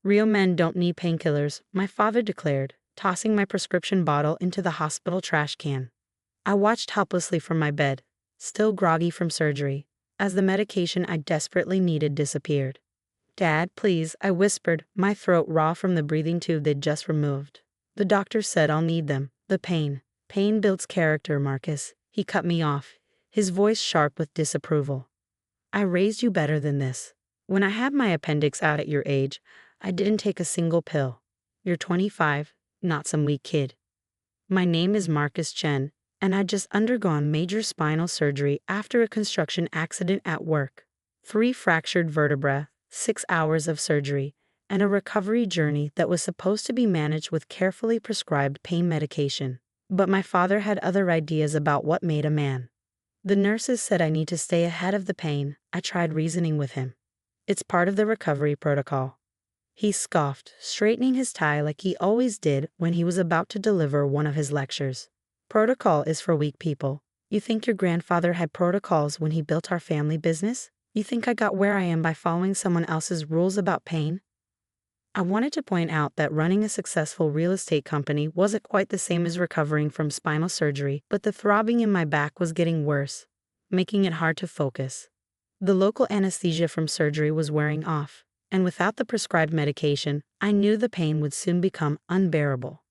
Real men don't need painkillers, my father declared, tossing my prescription bottle into the hospital trash can. I watched helplessly from my bed, still groggy from surgery, as the medication I desperately needed disappeared. "Dad, please," I whispered, my throat raw from the breathing tube they'd just removed. "The doctor said I'll need them. The pain. Pain builds character, Marcus." He cut me off, his voice sharp with disapproval. "I raised you better than this. When I had my appendix out at your age, I didn't take a single pill. You're 25, not some weak kid. My name is Marcus Chen, and I'd just undergone major spinal surgery after a construction accident at work. 3 fractured vertebrae, 6 hours of surgery, and a recovery journey that was supposed to be managed with carefully prescribed pain medication. But my father had other ideas about what made a man. The nurses said I need to stay ahead of the pain. I tried reasoning with him. It's part of the recovery protocol." He scoffed, straightening his tie like he always did when he was about to deliver one of his lectures. "Protocol is for weak people. You think your grandfather had protocols when he built our family business? You think I got where I am by following someone else's rules about pain?" I wanted to point out that running a successful real estate company wasn't quite the same as recovering from spinal surgery, but the throbbing in my back was getting worse, making it hard to focus. The local anesthesia from surgery was wearing off, and without the prescribed medication, I knew the pain would soon become unbearable.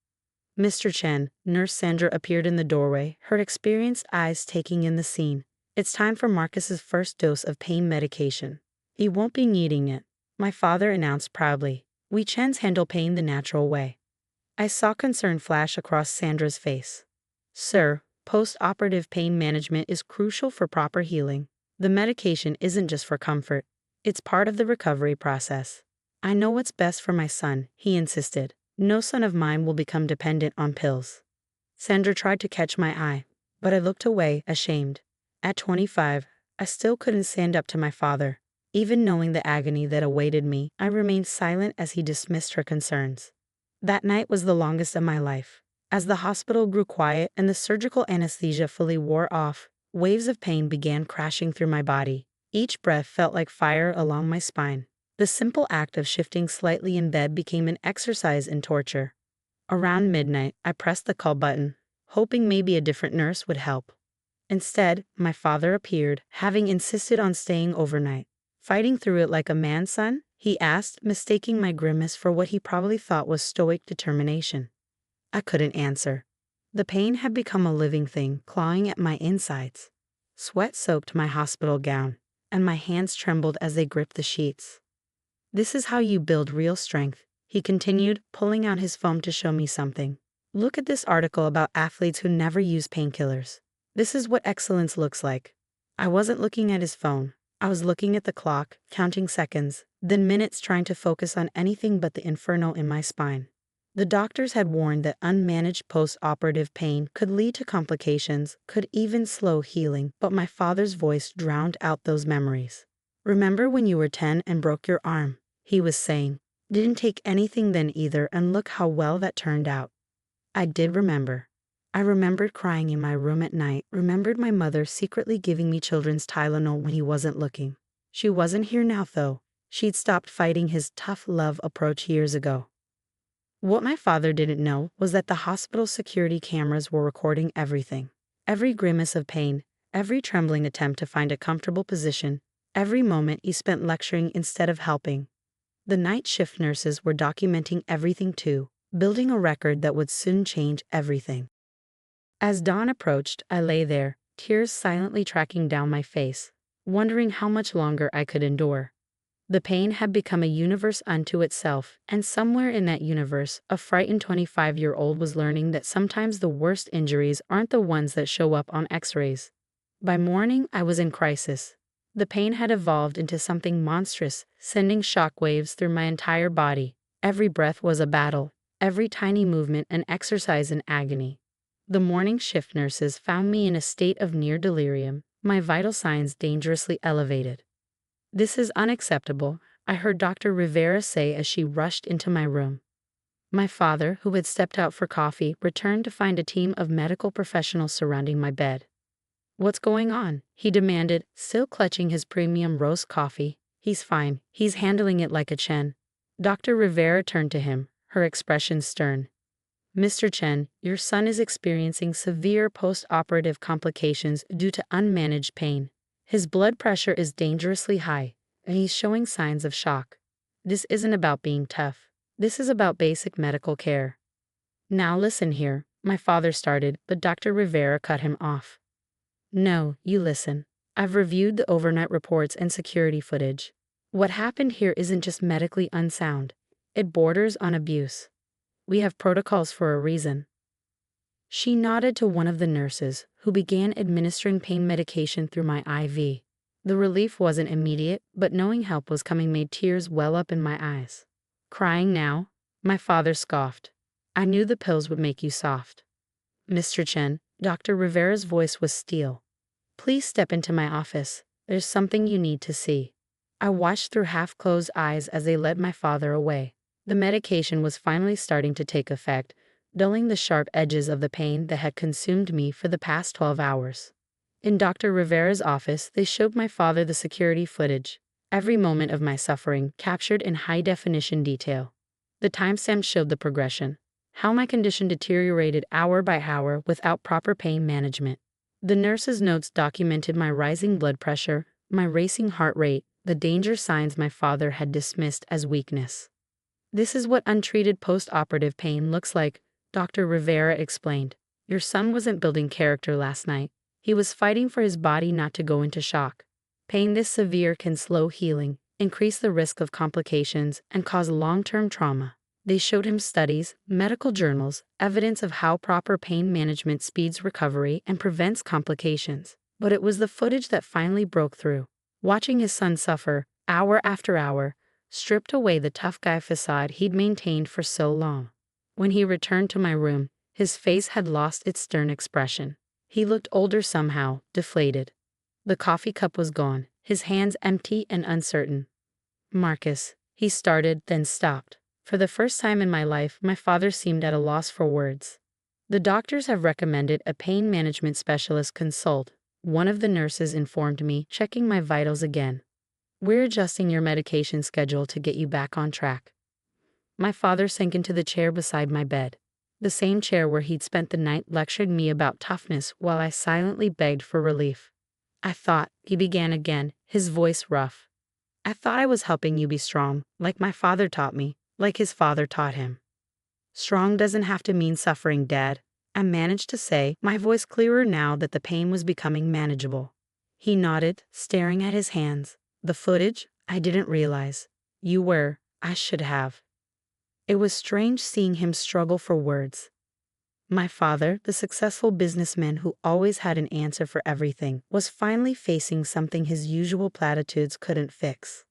"Mr. Chen," Nurse Sandra appeared in the doorway, her experienced eyes taking in the scene. "It's time for Marcus's first dose of pain medication." "He won't be needing it," my father announced proudly. "We Chens handle pain the natural way." I saw concern flash across Sandra's face. "Sir, post-operative pain management is crucial for proper healing. The medication isn't just for comfort. It's part of the recovery process." "I know what's best for my son," he insisted. "No son of mine will become dependent on pills." Sandra tried to catch my eye, but I looked away, ashamed. At 25, I still couldn't stand up to my father. Even knowing the agony that awaited me, I remained silent as he dismissed her concerns. That night was the longest of my life. As the hospital grew quiet and the surgical anesthesia fully wore off, waves of pain began crashing through my body. Each breath felt like fire along my spine. The simple act of shifting slightly in bed became an exercise in torture. Around midnight, I pressed the call button, hoping maybe a different nurse would help. Instead, my father appeared, having insisted on staying overnight. "Fighting through it like a man, son?" he asked, mistaking my grimace for what he probably thought was stoic determination. I couldn't answer. The pain had become a living thing, clawing at my insides. Sweat soaked my hospital gown, and my hands trembled as they gripped the sheets. "This is how you build real strength," he continued, pulling out his phone to show me something. "Look at this article about athletes who never use painkillers. This is what excellence looks like." I wasn't looking at his phone. I was looking at the clock, counting seconds, then minutes, trying to focus on anything but the inferno in my spine. The doctors had warned that unmanaged post-operative pain could lead to complications, could even slow healing, but my father's voice drowned out those memories. "Remember when you were 10 and broke your arm?" he was saying. "Didn't take anything then either, and look how well that turned out." I did remember. I remembered crying in my room at night, remembered my mother secretly giving me children's Tylenol when he wasn't looking. She wasn't here now, though. She'd stopped fighting his tough love approach years ago. What my father didn't know was that the hospital security cameras were recording everything. Every grimace of pain, every trembling attempt to find a comfortable position, every moment he spent lecturing instead of helping. The night shift nurses were documenting everything too, building a record that would soon change everything. As dawn approached, I lay there, tears silently tracking down my face, wondering how much longer I could endure. The pain had become a universe unto itself, and somewhere in that universe, a frightened 25-year-old was learning that sometimes the worst injuries aren't the ones that show up on X-rays. By morning, I was in crisis. The pain had evolved into something monstrous, sending shockwaves through my entire body. Every breath was a battle, every tiny movement an exercise in agony. The morning shift nurses found me in a state of near delirium, my vital signs dangerously elevated. "This is unacceptable," I heard Dr. Rivera say as she rushed into my room. My father, who had stepped out for coffee, returned to find a team of medical professionals surrounding my bed. "What's going on?" he demanded, still clutching his premium roast coffee. "He's fine. He's handling it like a Chen." Dr. Rivera turned to him, her expression stern. Mr. Chen, your son is experiencing severe post-operative complications due to unmanaged pain. His blood pressure is dangerously high, and he's showing signs of shock. This isn't about being tough. This is about basic medical care. Now listen here, my father started, but Dr. Rivera cut him off. No, you listen. I've reviewed the overnight reports and security footage. What happened here isn't just medically unsound. It borders on abuse. We have protocols for a reason. She nodded to one of the nurses, who began administering pain medication through my IV. The relief wasn't immediate, but knowing help was coming made tears well up in my eyes. Crying now? My father scoffed. I knew the pills would make you soft. Mr. Chen, Dr. Rivera's voice was steel. Please step into my office. There's something you need to see. I watched through half-closed eyes as they led my father away. The medication was finally starting to take effect, dulling the sharp edges of the pain that had consumed me for the past 12 hours. In Dr. Rivera's office, they showed my father the security footage, every moment of my suffering captured in high-definition detail. The timestamp showed the progression, how my condition deteriorated hour by hour without proper pain management. The nurse's notes documented my rising blood pressure, my racing heart rate, the danger signs my father had dismissed as weakness. This is what untreated post-operative pain looks like, Dr. Rivera explained. Your son wasn't building character last night. He was fighting for his body not to go into shock. Pain this severe can slow healing, increase the risk of complications, and cause long-term trauma. They showed him studies, medical journals, evidence of how proper pain management speeds recovery and prevents complications. But it was the footage that finally broke through. Watching his son suffer, hour after hour, stripped away the tough guy facade he'd maintained for so long. When he returned to my room, his face had lost its stern expression. He looked older somehow, deflated. The coffee cup was gone, his hands empty and uncertain. Marcus, he started, then stopped. For the first time in my life, my father seemed at a loss for words. The doctors have recommended a pain management specialist consult, one of the nurses informed me, checking my vitals again. We're adjusting your medication schedule to get you back on track. My father sank into the chair beside my bed, the same chair where he'd spent the night lecturing me about toughness while I silently begged for relief. I thought, he began again, his voice rough. I thought I was helping you be strong, like my father taught me, like his father taught him. Strong doesn't have to mean suffering, Dad, I managed to say, my voice clearer now that the pain was becoming manageable. He nodded, staring at his hands. The footage? I didn't realize. You were. I should have. It was strange seeing him struggle for words. My father, the successful businessman who always had an answer for everything, was finally facing something his usual platitudes couldn't fix.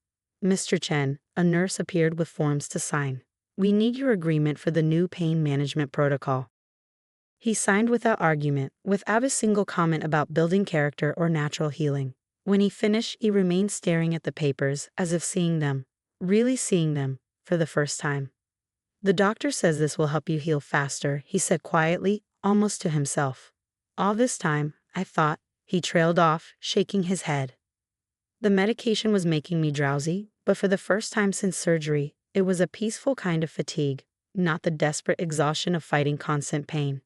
Mr. Chen, a nurse appeared with forms to sign. We need your agreement for the new pain management protocol. He signed without argument, without a single comment about building character or natural healing. When he finished, he remained staring at the papers, as if seeing them, really seeing them, for the first time. The doctor says this will help you heal faster, he said quietly, almost to himself. All this time, I thought, he trailed off, shaking his head. The medication was making me drowsy, but for the first time since surgery, it was a peaceful kind of fatigue, not the desperate exhaustion of fighting constant pain.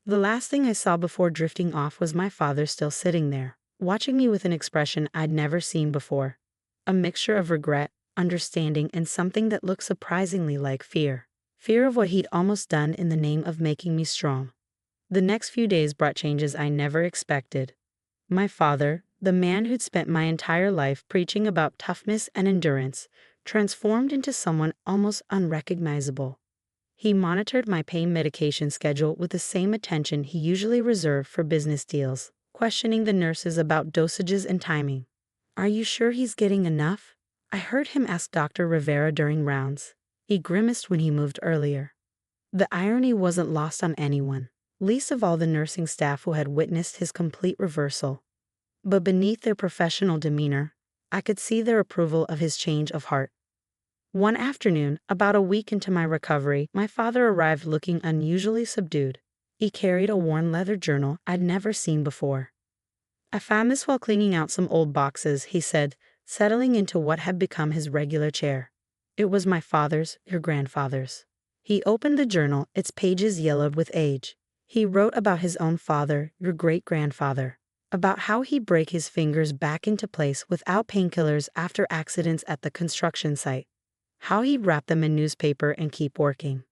The last thing I saw before drifting off was my father still sitting there, watching me with an expression I'd never seen before. A mixture of regret, understanding, and something that looked surprisingly like fear. Fear of what he'd almost done in the name of making me strong. The next few days brought changes I never expected. My father, the man who'd spent my entire life preaching about toughness and endurance, transformed into someone almost unrecognizable. He monitored my pain medication schedule with the same attention he usually reserved for business deals, questioning the nurses about dosages and timing. Are you sure he's getting enough? I heard him ask Dr. Rivera during rounds. He grimaced when he moved earlier. The irony wasn't lost on anyone, least of all the nursing staff who had witnessed his complete reversal. But beneath their professional demeanor, I could see their approval of his change of heart. One afternoon, about a week into my recovery, my father arrived looking unusually subdued. He carried a worn leather journal I'd never seen before. I found this while cleaning out some old boxes, he said, settling into what had become his regular chair. It was my father's, your grandfather's. He opened the journal, its pages yellowed with age. He wrote about his own father, your great-grandfather, about how he'd break his fingers back into place without painkillers after accidents at the construction site, how he'd wrap them in newspaper and keep working.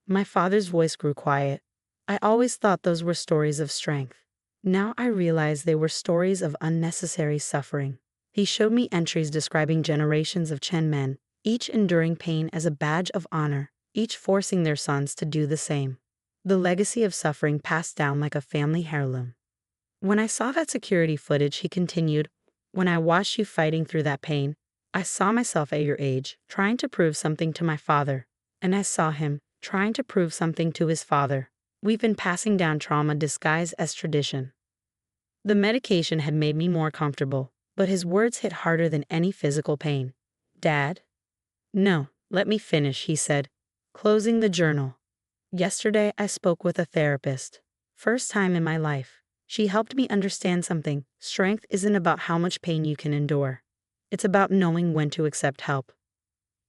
My father's voice grew quiet. I always thought those were stories of strength. Now I realize they were stories of unnecessary suffering. He showed me entries describing generations of Chen men, each enduring pain as a badge of honor, each forcing their sons to do the same. The legacy of suffering passed down like a family heirloom. When I saw that security footage, he continued, when I watched you fighting through that pain, I saw myself at your age, trying to prove something to my father. And I saw him, trying to prove something to his father. We've been passing down trauma disguised as tradition. The medication had made me more comfortable, but his words hit harder than any physical pain. Dad? No, let me finish, he said, closing the journal. Yesterday I spoke with a therapist. First time in my life. She helped me understand something. Strength isn't about how much pain you can endure. It's about knowing when to accept help.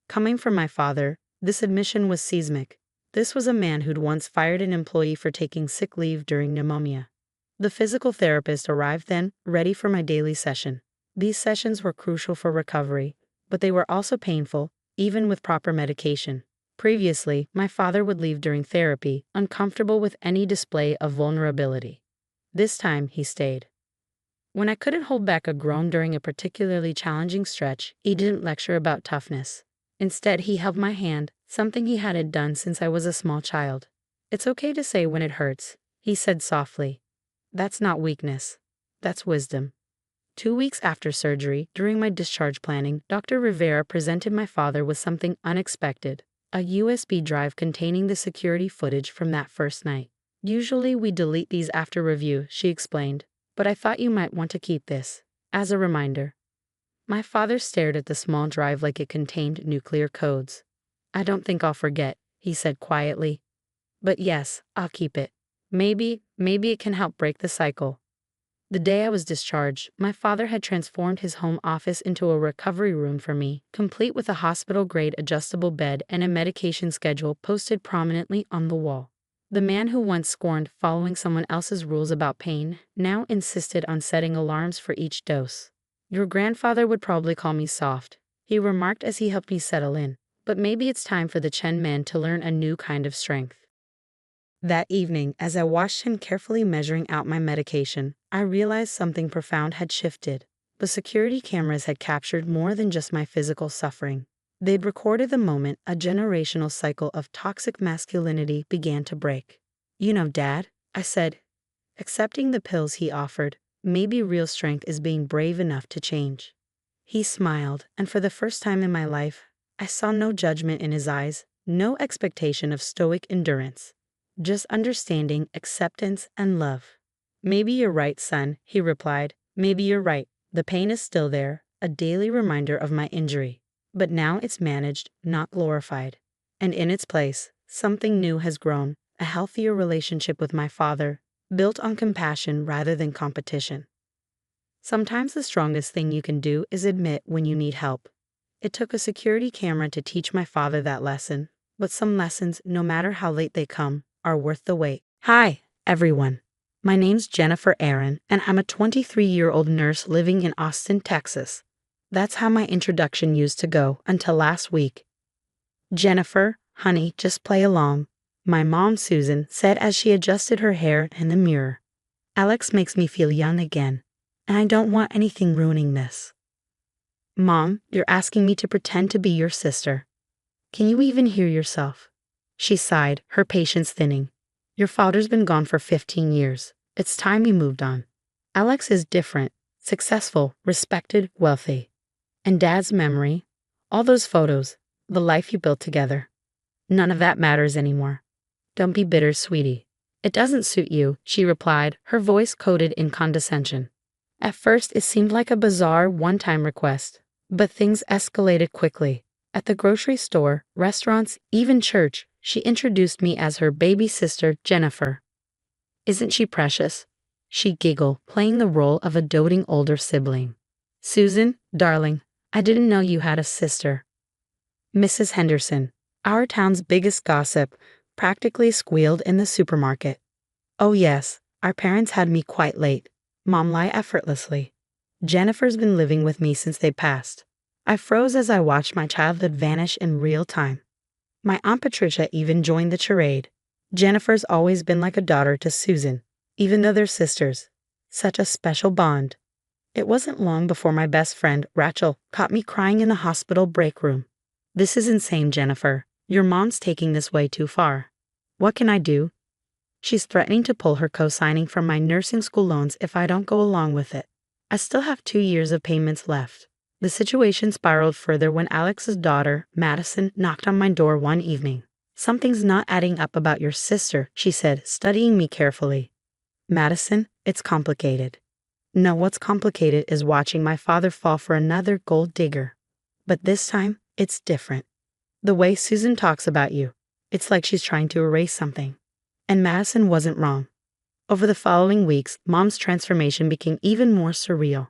Coming from my father, this admission was seismic. This was a man who'd once fired an employee for taking sick leave during pneumonia. The physical therapist arrived then, ready for my daily session. These sessions were crucial for recovery, but they were also painful, even with proper medication. Previously, my father would leave during therapy, uncomfortable with any display of vulnerability. This time, he stayed. When I couldn't hold back a groan during a particularly challenging stretch, he didn't lecture about toughness. Instead, he held my hand, something he hadn't done since I was a small child. It's okay to say when it hurts, he said softly. That's not weakness. That's wisdom. 2 weeks after surgery, during my discharge planning, Dr. Rivera presented my father with something unexpected, a USB drive containing the security footage from that first night. Usually we delete these after review, she explained, but I thought you might want to keep this, as a reminder. My father stared at the small drive like it contained nuclear codes. I don't think I'll forget, he said quietly. But yes, I'll keep it. Maybe it can help break the cycle. The day I was discharged, my father had transformed his home office into a recovery room for me, complete with a hospital-grade adjustable bed and a medication schedule posted prominently on the wall. The man who once scorned following someone else's rules about pain now insisted on setting alarms for each dose. Your grandfather would probably call me soft, he remarked as he helped me settle in, but maybe it's time for the Chen men to learn a new kind of strength. That evening, as I watched him carefully measuring out my medication, I realized something profound had shifted. The security cameras had captured more than just my physical suffering. They'd recorded the moment a generational cycle of toxic masculinity began to break. You know, Dad, I said, accepting the pills he offered, maybe real strength is being brave enough to change. He smiled, and for the first time in my life, I saw no judgment in his eyes, no expectation of stoic endurance. Just understanding, acceptance, and love. Maybe you're right, son, he replied. Maybe you're right. The pain is still there, a daily reminder of my injury. But now it's managed, not glorified. And in its place, something new has grown, a healthier relationship with my father, built on compassion rather than competition. Sometimes the strongest thing you can do is admit when you need help. It took a security camera to teach my father that lesson, but some lessons, no matter how late they come, are worth the wait. Hi, everyone. My name's Jennifer Aaron, and I'm a 23-year-old nurse living in Austin, Texas. That's how my introduction used to go until last week. Jennifer, honey, just play along, my mom, Susan, said as she adjusted her hair in the mirror. Alex makes me feel young again, and I don't want anything ruining this. Mom, you're asking me to pretend to be your sister. Can you even hear yourself? She sighed, her patience thinning. Your father's been gone for 15 years. It's time you moved on. Alex is different, successful, respected, wealthy. And Dad's memory, all those photos, the life you built together. None of that matters anymore. Don't be bitter, sweetie. It doesn't suit you, she replied, her voice coated in condescension. At first, it seemed like a bizarre, one-time request, but things escalated quickly. At the grocery store, restaurants, even church, she introduced me as her baby sister, Jennifer. Isn't she precious? She giggled, playing the role of a doting older sibling. Susan, darling, I didn't know you had a sister. Mrs. Henderson, our town's biggest gossip, practically squealed in the supermarket. Oh yes, our parents had me quite late. Mom lied effortlessly. Jennifer's been living with me since they passed. I froze as I watched my childhood vanish in real time. My Aunt Patricia even joined the charade. Jennifer's always been like a daughter to Susan, even though they're sisters. Such a special bond. It wasn't long before my best friend, Rachel, caught me crying in the hospital break room. This is insane, Jennifer. Your mom's taking this way too far. What can I do? She's threatening to pull her co-signing from my nursing school loans if I don't go along with it. I still have 2 years of payments left. The situation spiraled further when Alex's daughter, Madison, knocked on my door one evening. Something's not adding up about your sister, she said, studying me carefully. Madison, it's complicated. No, what's complicated is watching my father fall for another gold digger. But this time, it's different. The way Susan talks about you, it's like she's trying to erase something. And Madison wasn't wrong. Over the following weeks, Mom's transformation became even more surreal.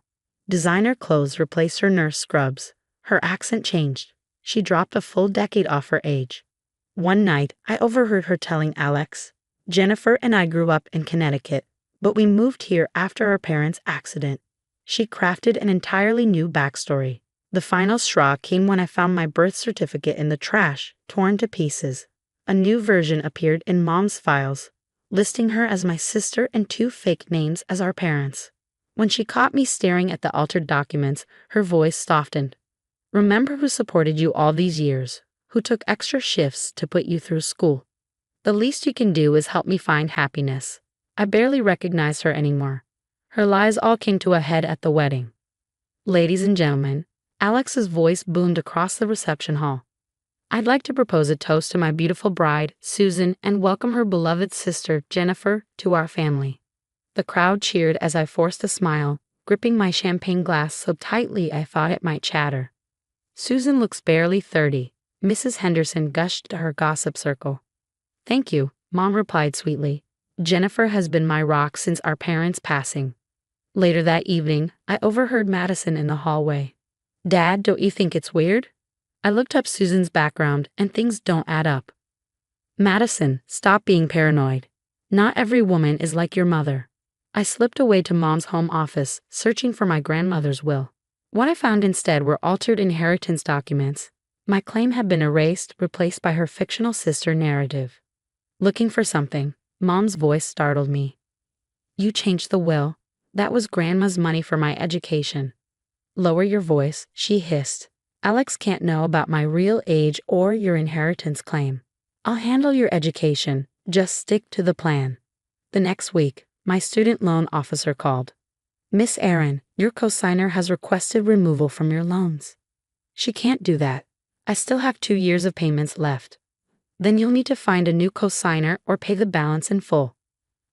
Designer clothes replaced her nurse scrubs. Her accent changed. She dropped a full decade off her age. One night, I overheard her telling Alex, "Jennifer and I grew up in Connecticut, but we moved here after our parents' accident." She crafted an entirely new backstory. The final straw came when I found my birth certificate in the trash, torn to pieces. A new version appeared in Mom's files, listing her as my sister and 2 fake names as our parents. When she caught me staring at the altered documents, her voice softened. "Remember who supported you all these years, who took extra shifts to put you through school. The least you can do is help me find happiness." I barely recognized her anymore. Her lies all came to a head at the wedding. "Ladies and gentlemen," Alex's voice boomed across the reception hall. "I'd like to propose a toast to my beautiful bride, Susan, and welcome her beloved sister, Jennifer, to our family." The crowd cheered as I forced a smile, gripping my champagne glass so tightly I thought it might shatter. "Susan looks barely 30, Mrs. Henderson gushed to her gossip circle. "Thank you," Mom replied sweetly. "Jennifer has been my rock since our parents' passing." Later that evening, I overheard Madison in the hallway. "Dad, don't you think it's weird?" I looked up Susan's background, and things don't add up. "Madison, stop being paranoid. Not every woman is like your mother." I slipped away to Mom's home office, searching for my grandmother's will. What I found instead were altered inheritance documents. My claim had been erased, replaced by her fictional sister narrative. Looking for something, Mom's voice startled me. "You changed the will. That was Grandma's money for my education." "Lower your voice," she hissed. "Alex can't know about my real age or your inheritance claim. I'll handle your education. Just stick to the plan." The next week, my student loan officer called. "Miss Aaron, your cosigner has requested removal from your loans." "She can't do that. I still have 2 years of payments left." "Then you'll need to find a new cosigner or pay the balance in full."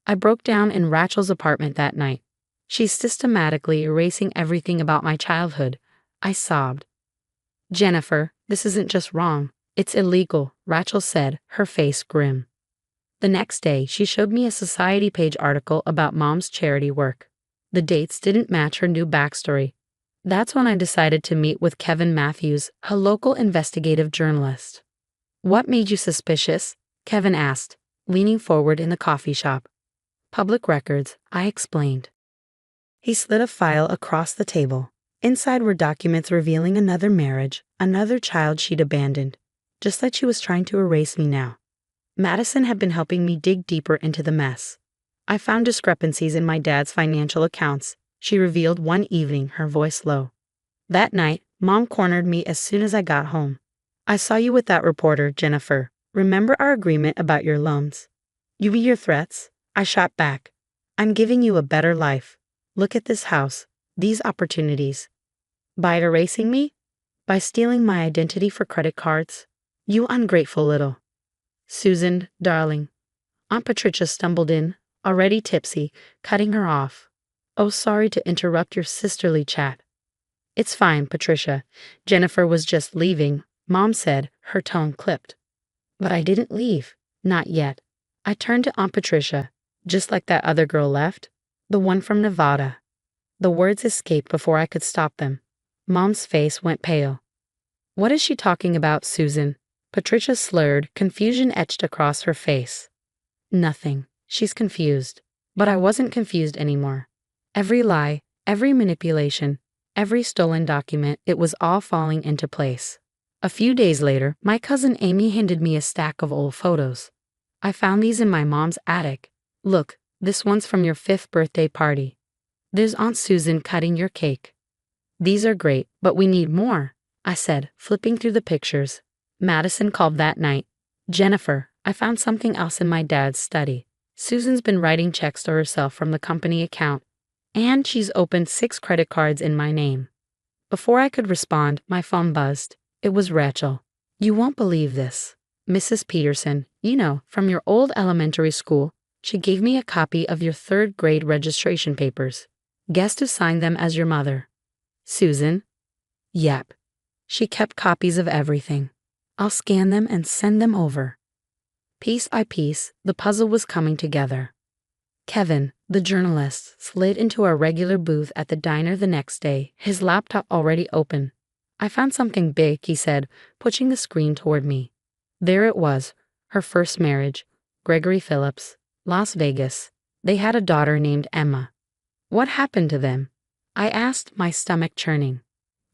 I broke down in Rachel's apartment that night. She's systematically erasing everything about my childhood. I sobbed. "Jennifer, this isn't just wrong. It's illegal," Rachel said, her face grim. The next day, she showed me a Society page article about Mom's charity work. The dates didn't match her new backstory. That's when I decided to meet with Kevin Matthews, a local investigative journalist. "What made you suspicious?" Kevin asked, leaning forward in the coffee shop. "Public records," I explained. He slid a file across the table. Inside were documents revealing another marriage, another child she'd abandoned, just like she was trying to erase me now. Madison had been helping me dig deeper into the mess. I found discrepancies in my dad's financial accounts, she revealed one evening, her voice low. That night, Mom cornered me as soon as I got home. "I saw you with that reporter, Jennifer. Remember our agreement about your loans?" "You mean your threats?" I shot back. "I'm giving you a better life. Look at this house, these opportunities." "By erasing me? By stealing my identity for credit cards? You ungrateful little." "Susan, darling." Aunt Patricia stumbled in, already tipsy, cutting her off. "Oh, sorry to interrupt your sisterly chat." "It's fine, Patricia. Jennifer was just leaving," Mom said, her tone clipped. But I didn't leave. Not yet. I turned to Aunt Patricia, just like that other girl left, the one from Nevada. The words escaped before I could stop them. Mom's face went pale. What is she talking about, Susan? Patricia slurred, confusion etched across her face. Nothing. She's confused. But I wasn't confused anymore. Every lie, every manipulation, every stolen document, it was all falling into place. A few days later, my cousin Amy handed me a stack of old photos. I found these in my mom's attic. Look, this one's from your 5th birthday party. There's Aunt Susan cutting your cake. These are great, but we need more, I said, flipping through the pictures. Madison called that night. Jennifer, I found something else in my dad's study. Susan's been writing checks to herself from the company account, and she's opened 6 credit cards in my name. Before I could respond, my phone buzzed. It was Rachel. You won't believe this. Mrs. Peterson, you know, from your old elementary school, she gave me a copy of your 3rd grade registration papers. Guess who signed them as your mother? Susan? Yep. She kept copies of everything. I'll scan them and send them over. Piece by piece, the puzzle was coming together. Kevin, the journalist, slid into our regular booth at the diner the next day, his laptop already open. I found something big, he said, pushing the screen toward me. There it was, her first marriage, Gregory Phillips, Las Vegas. They had a daughter named Emma. What happened to them? I asked, my stomach churning.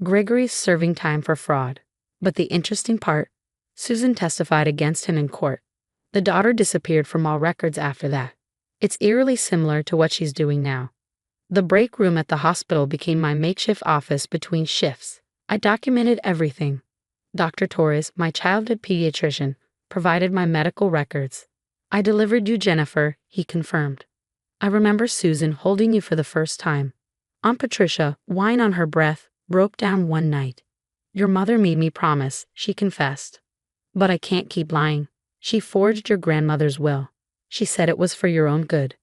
Gregory's serving time for fraud. But the interesting part, Susan testified against him in court. The daughter disappeared from all records after that. It's eerily similar to what she's doing now. The break room at the hospital became my makeshift office between shifts. I documented everything. Dr. Torres, my childhood pediatrician, provided my medical records. I delivered you Jennifer, he confirmed. I remember Susan holding you for the first time. Aunt Patricia, wine on her breath, broke down one night. Your mother made me promise, she confessed. But I can't keep lying. She forged your grandmother's will. She said it was for your own good.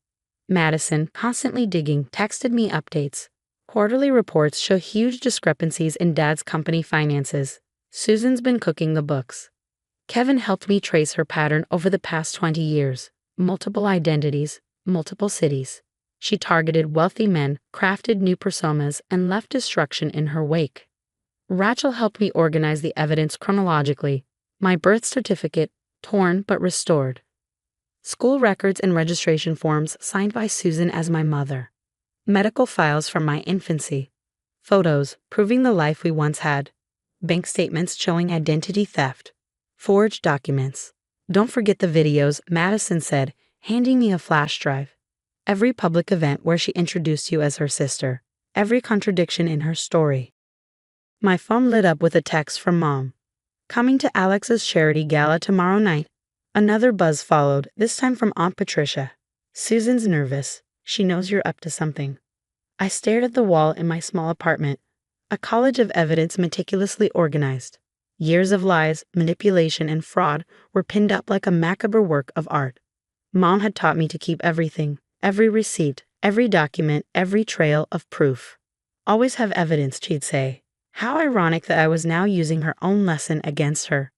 Madison, constantly digging, texted me updates. Quarterly reports show huge discrepancies in Dad's company finances. Susan's been cooking the books. Kevin helped me trace her pattern over the past 20 years. Multiple identities, multiple cities. She targeted wealthy men, crafted new personas, and left destruction in her wake. Rachel helped me organize the evidence chronologically. My birth certificate, torn but restored. School records and registration forms signed by Susan as my mother. Medical files from my infancy. Photos proving the life we once had. Bank statements showing identity theft. Forged documents. Don't forget the videos, Madison said, handing me a flash drive. Every public event where she introduced you as her sister. Every contradiction in her story. My phone lit up with a text from Mom. Coming to Alex's charity gala tomorrow night. Another buzz followed, this time from Aunt Patricia. Susan's nervous. She knows you're up to something. I stared at the wall in my small apartment, a college of evidence meticulously organized. Years of lies, manipulation, and fraud were pinned up like a macabre work of art. Mom had taught me to keep everything, every receipt, every document, every trail of proof. Always have evidence, she'd say. How ironic that I was now using her own lesson against her.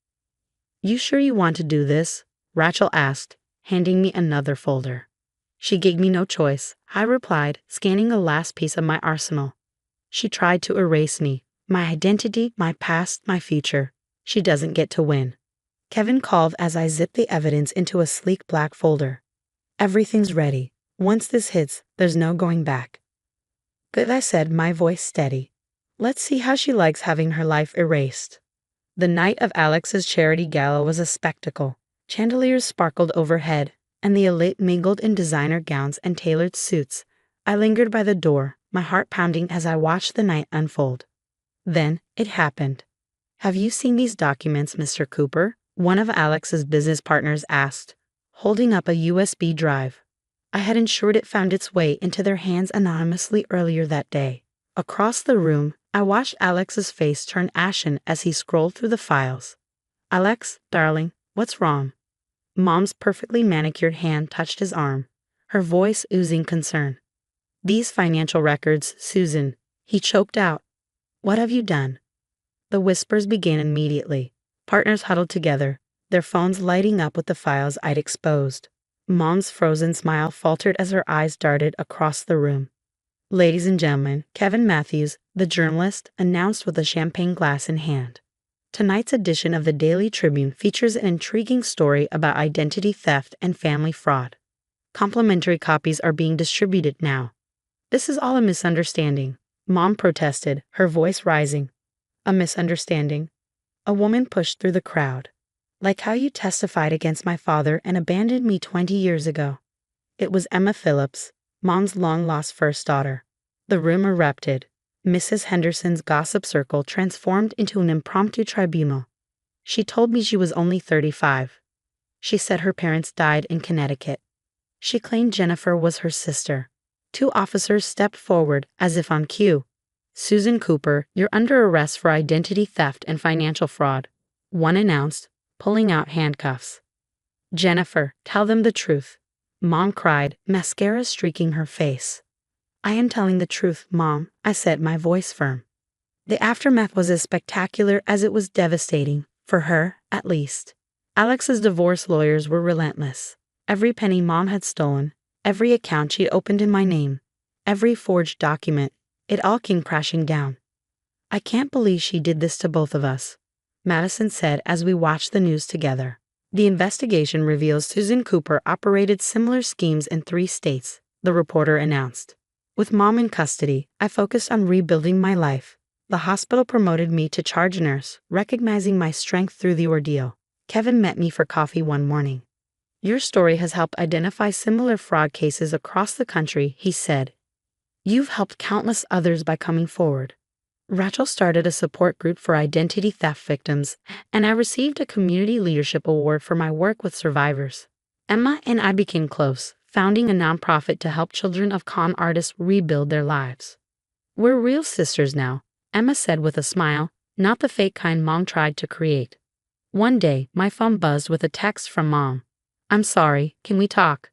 You sure you want to do this? Rachel asked, handing me another folder. She gave me no choice, I replied, scanning the last piece of my arsenal. She tried to erase me, my identity, my past, my future. She doesn't get to win. Kevin called as I zipped the evidence into a sleek black folder. Everything's ready. Once this hits, there's no going back. Good, I said, my voice steady. Let's see how she likes having her life erased. The night of Alex's charity gala was a spectacle. Chandeliers sparkled overhead, and the elite mingled in designer gowns and tailored suits. I lingered by the door, my heart pounding as I watched the night unfold. Then, it happened. Have you seen these documents, Mr. Cooper? One of Alex's business partners asked, holding up a USB drive. I had ensured it found its way into their hands anonymously earlier that day. Across the room, I watched Alex's face turn ashen as he scrolled through the files. Alex, darling, what's wrong? Mom's perfectly manicured hand touched his arm, her voice oozing concern. These financial records, Susan, he choked out. What have you done? The whispers began immediately. Partners huddled together, their phones lighting up with the files I'd exposed. Mom's frozen smile faltered as her eyes darted across the room. Ladies and gentlemen, Kevin Matthews, the journalist, announced with a champagne glass in hand. Tonight's edition of the Daily Tribune features an intriguing story about identity theft and family fraud. Complimentary copies are being distributed now. This is all a misunderstanding, Mom protested, her voice rising. A misunderstanding? A woman pushed through the crowd. Like how you testified against my father and abandoned me 20 years ago. It was Emma Phillips, Mom's long-lost first daughter. The room erupted. Mrs. Henderson's gossip circle transformed into an impromptu tribunal. She told me she was only 35. She said her parents died in Connecticut. She claimed Jennifer was her sister. Two officers stepped forward, as if on cue. Susan Cooper, you're under arrest for identity theft and financial fraud, one announced, pulling out handcuffs. Jennifer, tell them the truth, Mom cried, mascara streaking her face. I am telling the truth, Mom, I said, my voice firm. The aftermath was as spectacular as it was devastating, for her, at least. Alex's divorce lawyers were relentless. Every penny Mom had stolen, every account she'd opened in my name, every forged document, it all came crashing down. I can't believe she did this to both of us, Madison said as we watched the news together. The investigation reveals Susan Cooper operated similar schemes in 3 states, the reporter announced. With Mom in custody, I focused on rebuilding my life. The hospital promoted me to charge nurse, recognizing my strength through the ordeal. Kevin met me for coffee one morning. Your story has helped identify similar fraud cases across the country, he said. You've helped countless others by coming forward. Rachel started a support group for identity theft victims, and I received a Community Leadership Award for my work with survivors. Emma and I became close, founding a nonprofit to help children of con artists rebuild their lives. We're real sisters now, Emma said with a smile, not the fake kind Mom tried to create. One day, my phone buzzed with a text from Mom. I'm sorry, can we talk?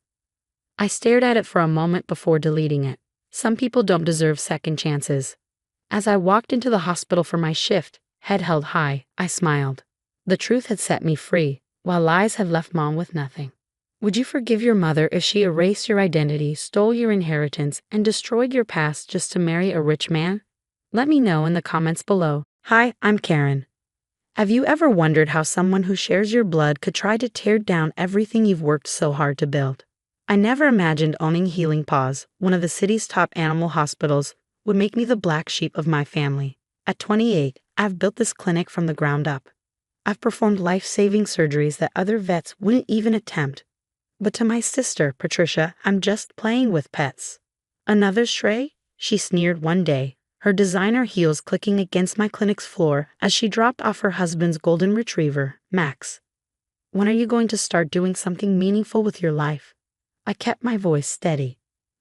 I stared at it for a moment before deleting it. Some people don't deserve second chances. As I walked into the hospital for my shift, head held high, I smiled. The truth had set me free, while lies had left Mom with nothing. Would you forgive your mother if she erased your identity, stole your inheritance, and destroyed your past just to marry a rich man? Let me know in the comments below. Hi, I'm Karen. Have you ever wondered how someone who shares your blood could try to tear down everything you've worked so hard to build? I never imagined owning Healing Paws, one of the city's top animal hospitals, would make me the black sheep of my family. At 28, I've built this clinic from the ground up. I've performed life-saving surgeries that other vets wouldn't even attempt. But to my sister, Patricia, I'm just playing with pets. Another stray? She sneered one day, her designer heels clicking against my clinic's floor as she dropped off her husband's golden retriever, Max. When are you going to start doing something meaningful with your life? I kept my voice steady.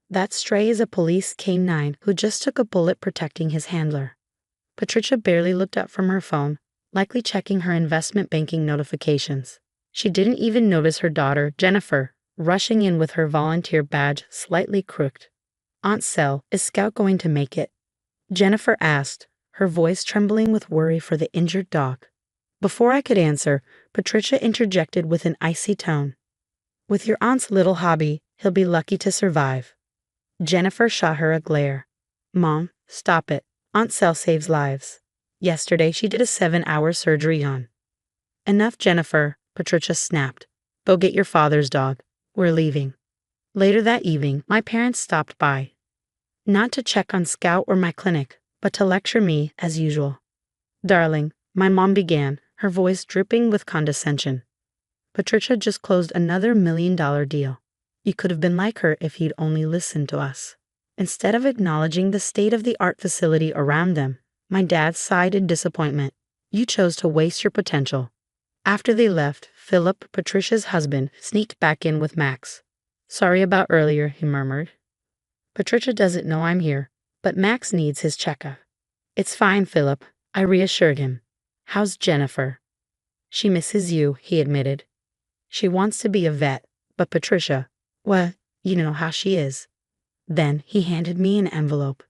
That stray is a police canine who just took a bullet protecting his handler. Patricia barely looked up from her phone, likely checking her investment banking notifications. She didn't even notice her daughter, Jennifer, rushing in with her volunteer badge slightly crooked. Aunt Sel, is Scout going to make it? Jennifer asked, her voice trembling with worry for the injured dog. Before I could answer, Patricia interjected with an icy tone. With your aunt's little hobby, he'll be lucky to survive. Jennifer shot her a glare. Mom, stop it. Aunt Sel saves lives. Yesterday she did a 7-hour surgery on. Enough, Jennifer, Patricia snapped. Go get your father's dog. We're leaving. Later that evening, my parents stopped by. Not to check on Scout or my clinic, but to lecture me, as usual. Darling, my mom began, her voice dripping with condescension. Patricia just closed another $1 million deal. You could have been like her if you'd only listened to us. Instead of acknowledging the state-of-the-art facility around them, my dad sighed in disappointment. You chose to waste your potential. After they left, Philip, Patricia's husband, sneaked back in with Max. Sorry about earlier, he murmured. Patricia doesn't know I'm here, but Max needs his checkup. It's fine, Philip, I reassured him. How's Jennifer? She misses you, he admitted. She wants to be a vet, but Patricia, well, you know how she is. Then he handed me an envelope.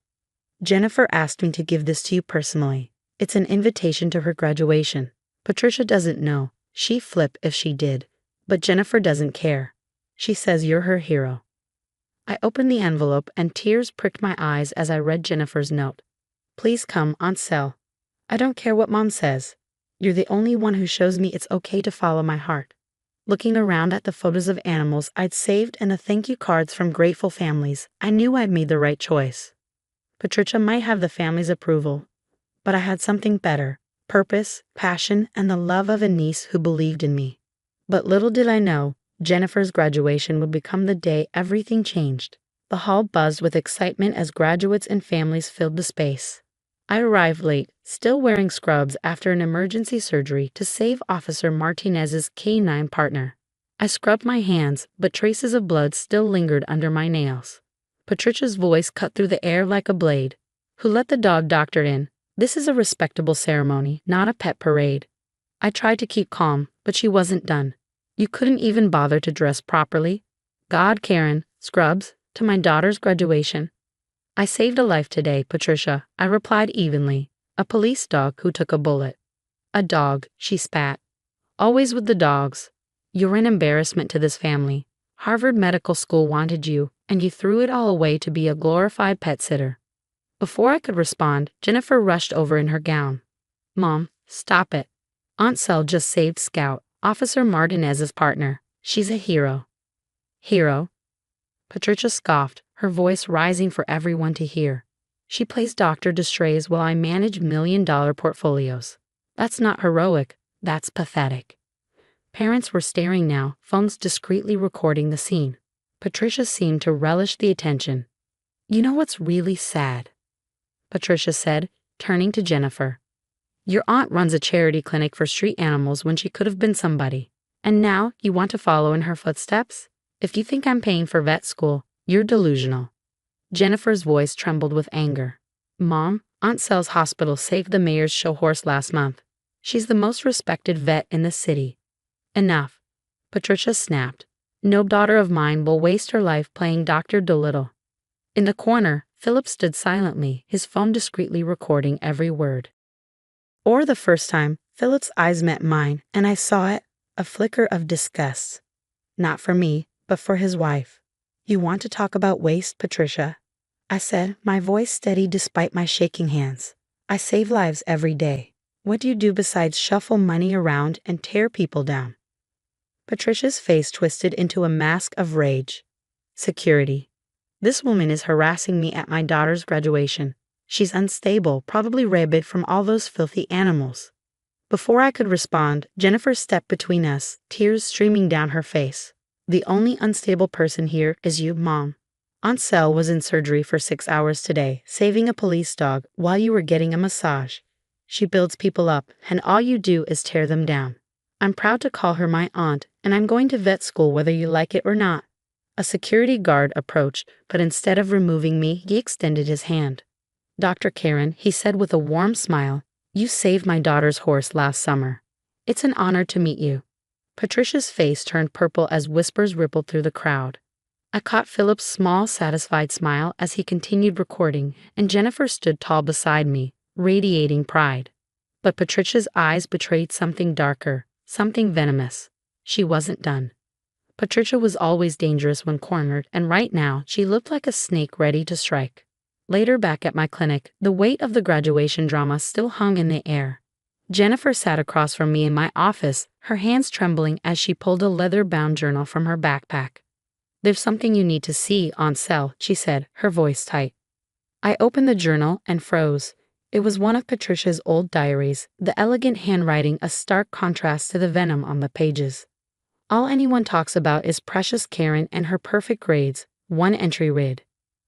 Jennifer asked me to give this to you personally. It's an invitation to her graduation. Patricia doesn't know. She'd flip if she did. But Jennifer doesn't care. She says you're her hero. I opened the envelope and tears pricked my eyes as I read Jennifer's note. Please come, Aunt Sel. I don't care what Mom says. You're the only one who shows me it's okay to follow my heart. Looking around at the photos of animals I'd saved and the thank you cards from grateful families, I knew I'd made the right choice. Patricia might have the family's approval, but I had something better: purpose, passion, and the love of a niece who believed in me. But little did I know, Jennifer's graduation would become the day everything changed. The hall buzzed with excitement as graduates and families filled the space. I arrived late, still wearing scrubs after an emergency surgery to save Officer Martinez's K-9 partner. I scrubbed my hands, but traces of blood still lingered under my nails. Patricia's voice cut through the air like a blade. "Who let the dog doctor in? This is a respectable ceremony, not a pet parade." I tried to keep calm, but she wasn't done. "You couldn't even bother to dress properly? God, Karen, scrubs, to my daughter's graduation." "I saved a life today, Patricia," I replied evenly. "A police dog who took a bullet." "A dog," she spat. "Always with the dogs. You're an embarrassment to this family. Harvard Medical School wanted you, and you threw it all away to be a glorified pet sitter." Before I could respond, Jennifer rushed over in her gown. "Mom, stop it. Aunt Sel just saved Scout, Officer Martinez's partner. She's a hero." "Hero?" Patricia scoffed, her voice rising for everyone to hear. "She plays Dr. Destres while I manage million-dollar portfolios. That's not heroic, that's pathetic." Parents were staring now, phones discreetly recording the scene. Patricia seemed to relish the attention. "You know what's really sad?" Patricia said, turning to Jennifer. "Your aunt runs a charity clinic for street animals when she could have been somebody. And now you want to follow in her footsteps? If you think I'm paying for vet school, you're delusional." Jennifer's voice trembled with anger. "Mom, Aunt Sel's hospital saved the mayor's show horse last month. She's the most respected vet in the city." "Enough," Patricia snapped. "No daughter of mine will waste her life playing Dr. Dolittle." In the corner, Philip stood silently, his phone discreetly recording every word. For the first time, Philip's eyes met mine, and I saw it, a flicker of disgust. Not for me, but for his wife. "You want to talk about waste, Patricia?" I said, my voice steady despite my shaking hands. "I save lives every day. What do you do besides shuffle money around and tear people down?" Patricia's face twisted into a mask of rage. "Security. This woman is harassing me at my daughter's graduation. She's unstable, probably rabid from all those filthy animals." Before I could respond, Jennifer stepped between us, tears streaming down her face. "The only unstable person here is you, Mom. Aunt Sel was in surgery for 6 hours today, saving a police dog while you were getting a massage. She builds people up, and all you do is tear them down. I'm proud to call her my aunt, and I'm going to vet school whether you like it or not." A security guard approached, but instead of removing me, he extended his hand. "Dr. Karen," he said with a warm smile, "you saved my daughter's horse last summer. It's an honor to meet you." Patricia's face turned purple as whispers rippled through the crowd. I caught Philip's small, satisfied smile as he continued recording, and Jennifer stood tall beside me, radiating pride. But Patricia's eyes betrayed something darker, something venomous. She wasn't done. Patricia was always dangerous when cornered, and right now she looked like a snake ready to strike. Later back at my clinic, the weight of the graduation drama still hung in the air. Jennifer sat across from me in my office, her hands trembling as she pulled a leather-bound journal from her backpack. "There's something you need to see, Aunt Sel," she said, her voice tight. I opened the journal and froze. It was one of Patricia's old diaries, the elegant handwriting a stark contrast to the venom on the pages. "All anyone talks about is precious Karen and her perfect grades," one entry read.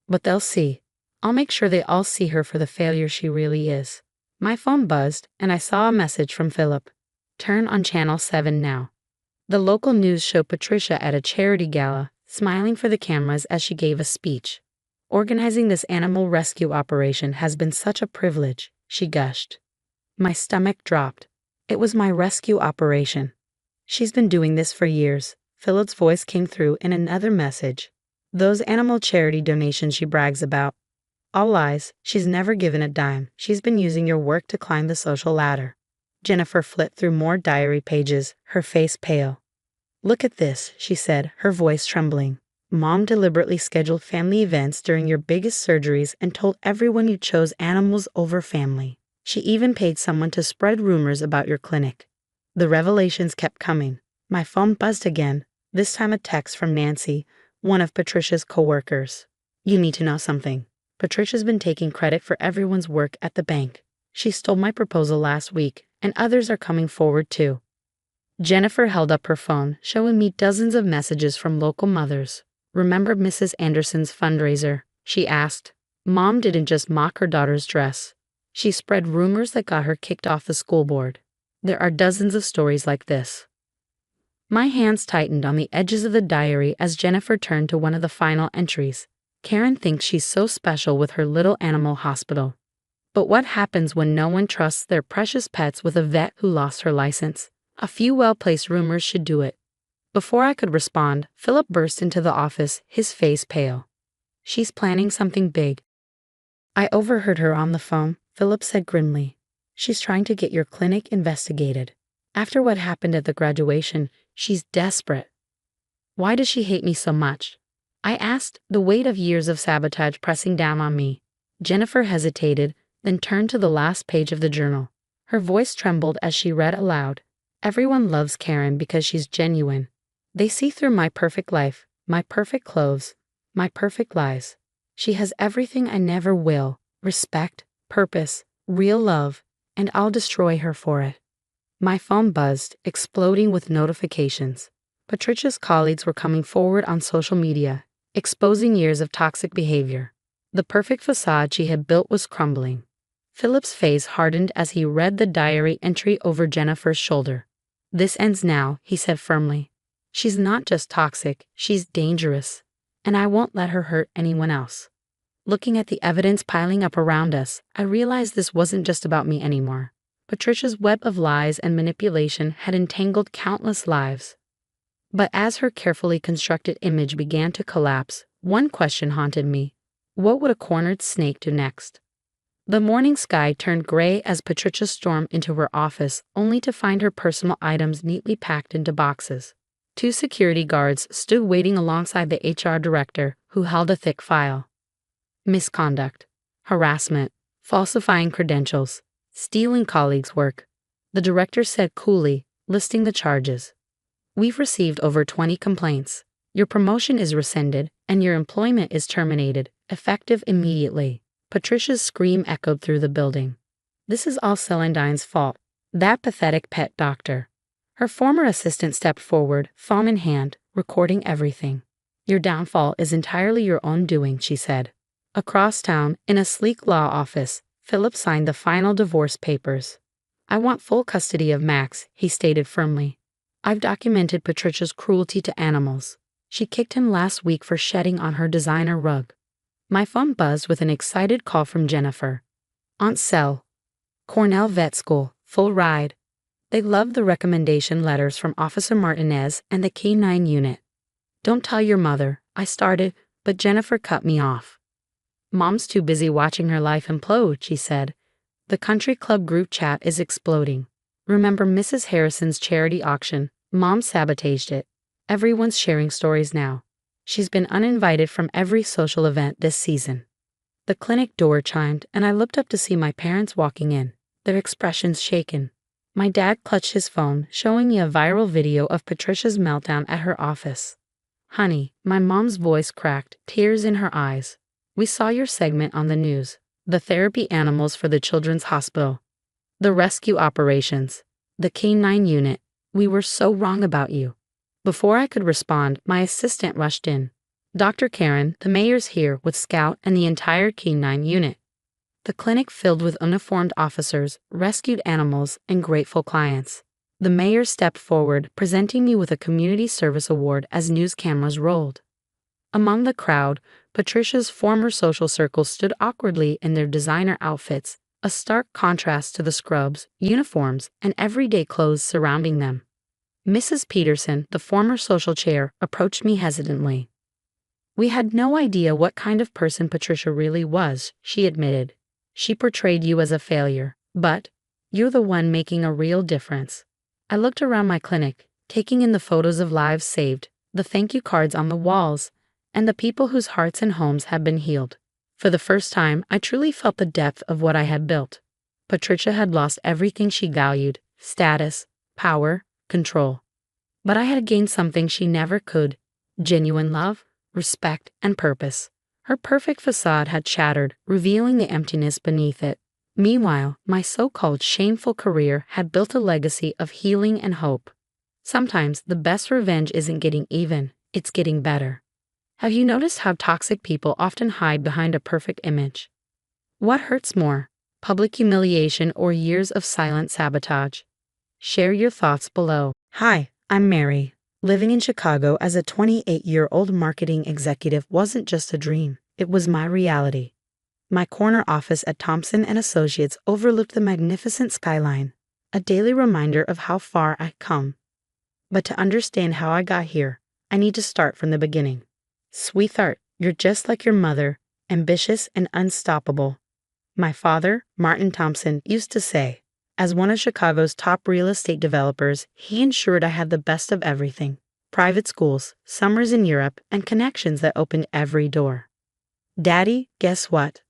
"But they'll see. I'll make sure they all see her for the failure she really is." My phone buzzed, and I saw a message from Philip. "Turn on Channel 7 now." The local news showed Patricia at a charity gala, smiling for the cameras as she gave a speech. "Organizing this animal rescue operation has been such a privilege," she gushed. My stomach dropped. It was my rescue operation. "She's been doing this for years," Philip's voice came through in another message. "Those animal charity donations she brags about, all lies. She's never given a dime. She's been using your work to climb the social ladder." Jennifer flipped through more diary pages, her face pale. "Look at this," she said, her voice trembling. "Mom deliberately scheduled family events during your biggest surgeries and told everyone you chose animals over family. She even paid someone to spread rumors about your clinic. The revelations kept coming. My phone buzzed again, this time a text from Nancy, one of Patricia's coworkers. You need to know something. Patricia's been taking credit for everyone's work at the bank. She stole my proposal last week, and others are coming forward too. Jennifer held up her phone, showing me dozens of messages from local mothers. Remember Mrs. Anderson's fundraiser? She asked. Mom didn't just mock her daughter's dress. She spread rumors that got her kicked off the school board. There are dozens of stories like this. My hands tightened on the edges of the diary as Jennifer turned to one of the final entries. Karen thinks she's so special with her little animal hospital. But what happens when no one trusts their precious pets with a vet who lost her license? A few well-placed rumors should do it. Before I could respond, Philip burst into the office, his face pale. She's planning something big. I overheard her on the phone, Philip said grimly. She's trying to get your clinic investigated. After what happened at the graduation, she's desperate. Why does she hate me so much? I asked, the weight of years of sabotage pressing down on me. Jennifer hesitated, then turned to the last page of the journal. Her voice trembled as she read aloud. Everyone loves Karen because she's genuine. They see through my perfect life, my perfect clothes, my perfect lies. She has everything I never will: respect, purpose, real love, and I'll destroy her for it. My phone buzzed, exploding with notifications. Patricia's colleagues were coming forward on social media, exposing years of toxic behavior. The perfect facade she had built was crumbling. Philip's face hardened as he read the diary entry over Jennifer's shoulder. This ends now, he said firmly. She's not just toxic, she's dangerous, and I won't let her hurt anyone else. Looking at the evidence piling up around us, I realized this wasn't just about me anymore. Patricia's web of lies and manipulation had entangled countless lives. But as her carefully constructed image began to collapse, one question haunted me. What would a cornered snake do next? The morning sky turned gray as Patricia stormed into her office, only to find her personal items neatly packed into boxes. 2 security guards stood waiting alongside the HR director, who held a thick file. Misconduct, harassment, falsifying credentials, stealing colleagues' work. The director said coolly, listing the charges. We've received over 20 complaints. Your promotion is rescinded, and your employment is terminated, effective immediately. Patricia's scream echoed through the building. This is all Celandine's fault. That pathetic pet doctor. Her former assistant stepped forward, phone in hand, recording everything. Your downfall is entirely your own doing, she said. Across town, in a sleek law office, Philip signed the final divorce papers. I want full custody of Max, he stated firmly. I've documented Patricia's cruelty to animals. She kicked him last week for shedding on her designer rug. My phone buzzed with an excited call from Jennifer. Aunt Cell. Cornell Vet School, full ride. They loved the recommendation letters from Officer Martinez and the K-9 unit. Don't tell your mother, I started, but Jennifer cut me off. Mom's too busy watching her life implode, she said. The country club group chat is exploding. Remember Mrs. Harrison's charity auction? Mom sabotaged it. Everyone's sharing stories now. She's been uninvited from every social event this season. The clinic door chimed, and I looked up to see my parents walking in, their expressions shaken. My dad clutched his phone, showing me a viral video of Patricia's meltdown at her office. Honey, my mom's voice cracked, tears in her eyes. We saw your segment on the news. The therapy animals for the children's hospital. The rescue operations. The K-9 unit. We were so wrong about you. Before I could respond, my assistant rushed in. Dr. Karen, the mayor's here with Scout and the entire K-9 unit. The clinic filled with uniformed officers, rescued animals, and grateful clients. The mayor stepped forward, presenting me with a community service award as news cameras rolled. Among the crowd, Patricia's former social circle stood awkwardly in their designer outfits, a stark contrast to the scrubs, uniforms, and everyday clothes surrounding them. Mrs. Peterson, the former social chair, approached me hesitantly. We had no idea what kind of person Patricia really was, she admitted. She portrayed you as a failure, but you're the one making a real difference. I looked around my clinic, taking in the photos of lives saved, the thank you cards on the walls, and the people whose hearts and homes had been healed. For the first time, I truly felt the depth of what I had built. Patricia had lost everything she valued: status, power, control. But I had gained something she never could: genuine love, respect, and purpose. Her perfect facade had shattered, revealing the emptiness beneath it. Meanwhile, my so-called shameful career had built a legacy of healing and hope. Sometimes the best revenge isn't getting even, it's getting better. Have you noticed how toxic people often hide behind a perfect image? What hurts more, public humiliation or years of silent sabotage? Share your thoughts below. Hi, I'm Mary. Living in Chicago as a 28-year-old marketing executive wasn't just a dream, it was my reality. My corner office at Thompson & Associates overlooked the magnificent skyline, a daily reminder of how far I'd come. But to understand how I got here, I need to start from the beginning. Sweetheart, you're just like your mother, ambitious and unstoppable. My father, Martin Thompson, used to say, as one of Chicago's top real estate developers, he ensured I had the best of everything: private schools, summers in Europe, and connections that opened every door. Daddy, guess what?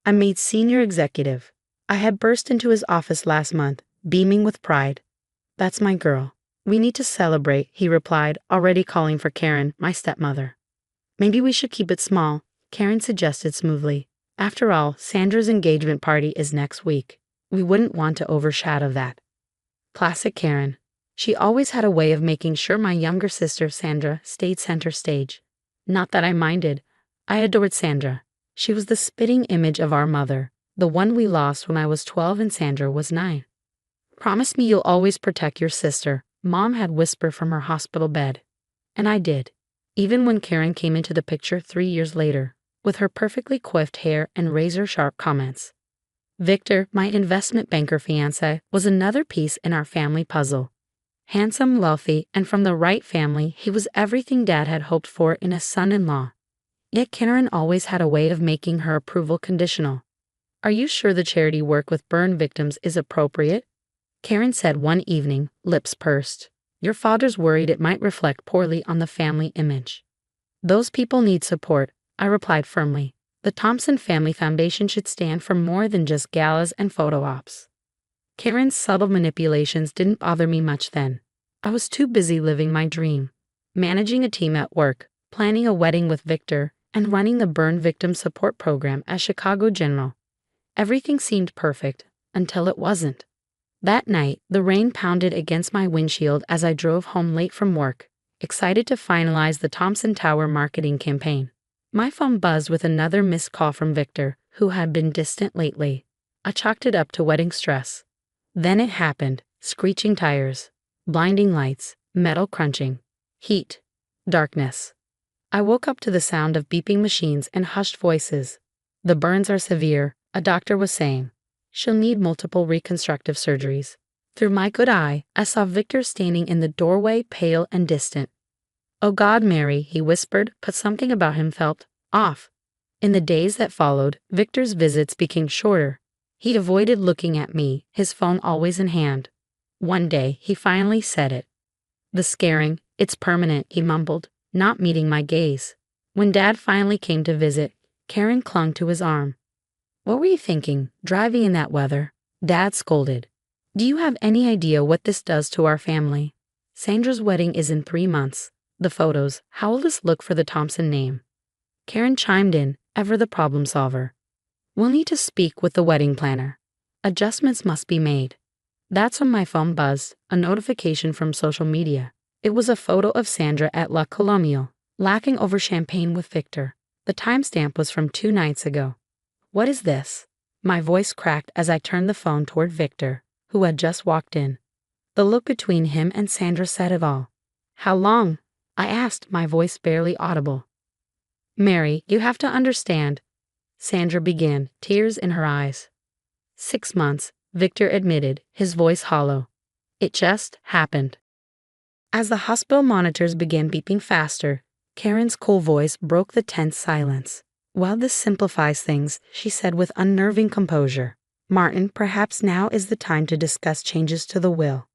I made senior executive. I had burst into his office last month, beaming with pride. That's my girl. We need to celebrate, he replied, already calling for Karen, my stepmother. Maybe we should keep it small, Karen suggested smoothly. After all, Sandra's engagement party is next week. We wouldn't want to overshadow that. Classic Karen. She always had a way of making sure my younger sister, Sandra, stayed center stage. Not that I minded. I adored Sandra. She was the spitting image of our mother, the one we lost when I was 12 and Sandra was 9. Promise me you'll always protect your sister, Mom had whispered from her hospital bed. And I did. Even when Karen came into the picture 3 years later, with her perfectly coiffed hair and razor-sharp comments. Victor, my investment banker fiancé, was another piece in our family puzzle. Handsome, wealthy, and from the right family, he was everything Dad had hoped for in a son-in-law. Yet Karen always had a way of making her approval conditional. Are you sure the charity work with burn victims is appropriate? Karen said one evening, lips pursed. Your father's worried it might reflect poorly on the family image. Those people need support, I replied firmly. The Thompson Family Foundation should stand for more than just galas and photo ops. Karen's subtle manipulations didn't bother me much then. I was too busy living my dream, managing a team at work, planning a wedding with Victor, and running the burn victim support program at Chicago General. Everything seemed perfect, until it wasn't. That night, the rain pounded against my windshield as I drove home late from work, excited to finalize the Thompson Tower marketing campaign. My phone buzzed with another missed call from Victor, who had been distant lately. I chalked it up to wedding stress. Then it happened: screeching tires, blinding lights, metal crunching, heat, darkness. I woke up to the sound of beeping machines and hushed voices. The burns are severe, a doctor was saying. She'll need multiple reconstructive surgeries. Through my good eye, I saw Victor standing in the doorway, pale and distant. Oh God, Mary, he whispered, but something about him felt off. In the days that followed, Victor's visits became shorter. He avoided looking at me, his phone always in hand. One day, he finally said it. The scaring, it's permanent, he mumbled, not meeting my gaze. When Dad finally came to visit, Karen clung to his arm. What were you thinking, driving in that weather? Dad scolded. Do you have any idea what this does to our family? Sandra's wedding is in 3 months. The photos, how will this look for the Thompson name? Karen chimed in, ever the problem solver. We'll need to speak with the wedding planner. Adjustments must be made. That's when my phone buzzed, a notification from social media. It was a photo of Sandra at La Colonial, laughing over champagne with Victor. The timestamp was from 2 nights ago. What is this? My voice cracked as I turned the phone toward Victor, who had just walked in. The look between him and Sandra said it all. How long? I asked, my voice barely audible. Mary, you have to understand. Sandra began, tears in her eyes. 6 months, Victor admitted, his voice hollow. It just happened. As the hospital monitors began beeping faster, Karen's cool voice broke the tense silence. While this simplifies things, she said with unnerving composure. Martin, perhaps now is the time to discuss changes to the will.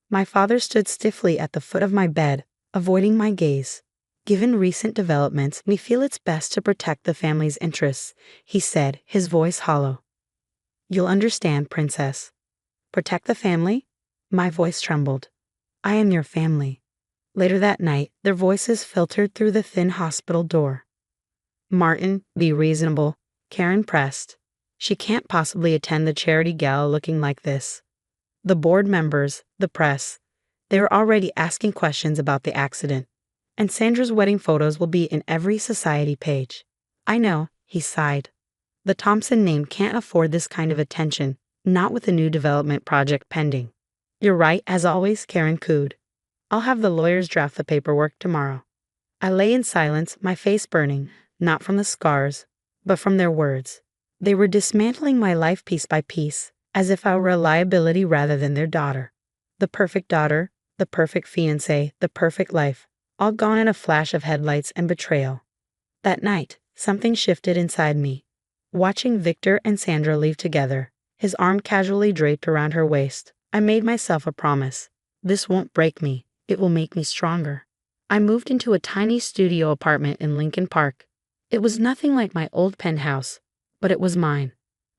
My father stood stiffly at the foot of my bed, avoiding my gaze. Given recent developments, we feel it's best to protect the family's interests, he said, his voice hollow. You'll understand, princess. Protect the family? My voice trembled. I am your family. Later that night, their voices filtered through the thin hospital door. Martin, be reasonable, Karen pressed. She can't possibly attend the charity gala looking like this. The board members, the press, they were already asking questions about the accident. And Sandra's wedding photos will be in every society page. I know, he sighed. The Thompson name can't afford this kind of attention, not with a new development project pending. You're right, as always, Karen cooed. I'll have the lawyers draft the paperwork tomorrow. I lay in silence, my face burning, not from the scars, but from their words. They were dismantling my life piece by piece, as if I were a liability rather than their daughter. The perfect daughter, the perfect fiancée, the perfect life, all gone in a flash of headlights and betrayal. That night, something shifted inside me. Watching Victor and Sandra leave together, his arm casually draped around her waist, I made myself a promise. This won't break me, it will make me stronger. I moved into a tiny studio apartment in Lincoln Park. It was nothing like my old penthouse, but it was mine.